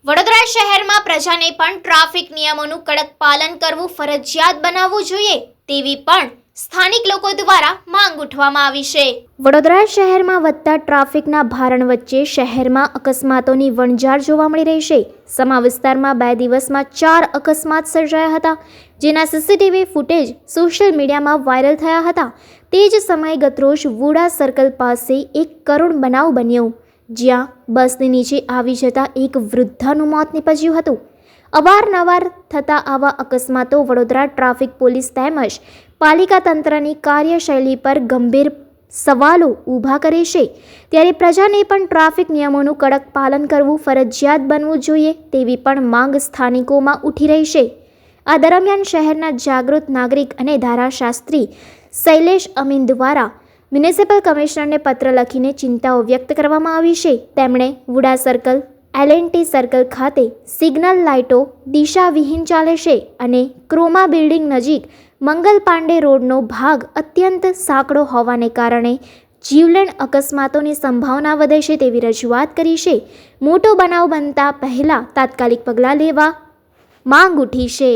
વડોદરા શહેરમાં પ્રજાને પણ ટ્રાફિક નિયમોનું કડક પાલન કરવું ફરજિયાત બનાવવું જોઈએ તેવી પણ સ્થાનિક લોકો દ્વારા માંગ ઉઠવામાં આવી છે। વડોદરા શહેરમાં વધતા ટ્રાફિકના ભારણ વચ્ચે શહેરમાં અકસ્માતોની વણઝાર જોવા મળી રહી છે। સમા વિસ્તારમાં 2 દિવસમાં 4 અકસ્માત સર્જાયા હતા, જેના સીસીટીવી ફૂટેજ સોશિયલ મીડિયામાં વાયરલ થયા હતા। તે જ સમયે ગતરોજ વુડા સર્કલ પાસે એક કરુણ બનાવ બન્યો, જ્યાં બસની નીચે આવી જતા એક વૃદ્ધાનું મોત નીપજ્યું હતું। અવારનવાર થતા આવા અકસ્માતો વડોદરા ટ્રાફિક પોલીસ તેમજ પાલિકા તંત્રની કાર્યશૈલી પર ગંભીર સવાલો ઊભા કરે છે। ત્યારે પ્રજાને પણ ટ્રાફિક નિયમોનું કડક પાલન કરવું ફરજિયાત બનવું જોઈએ તેવી પણ માંગ સ્થાનિકોમાં ઉઠી રહી છે। આ દરમિયાન શહેરના જાગૃત નાગરિક અને ધારાશાસ્ત્રી શૈલેષ અમીન દ્વારા મ્યુનિસિપલ કમિશનરને પત્ર લખીને ચિંતાઓ વ્યક્ત કરવામાં આવી છે। તેમણે વુડા સર્કલ, એલએનટી સર્કલ ખાતે સિગ્નલ લાઇટો દિશાવિહીન ચાલે છે અને ક્રોમા બિલ્ડિંગ નજીક મંગલ પાંડે રોડનો ભાગ અત્યંત સાંકડો હોવાને કારણે જીવલેણ અકસ્માતોની સંભાવના વધે છે તેવી રજૂઆત કરી છે। મોટો બનાવ બનતા પહેલા તાત્કાલિક પગલાં લેવા માંગ ઉઠી છે।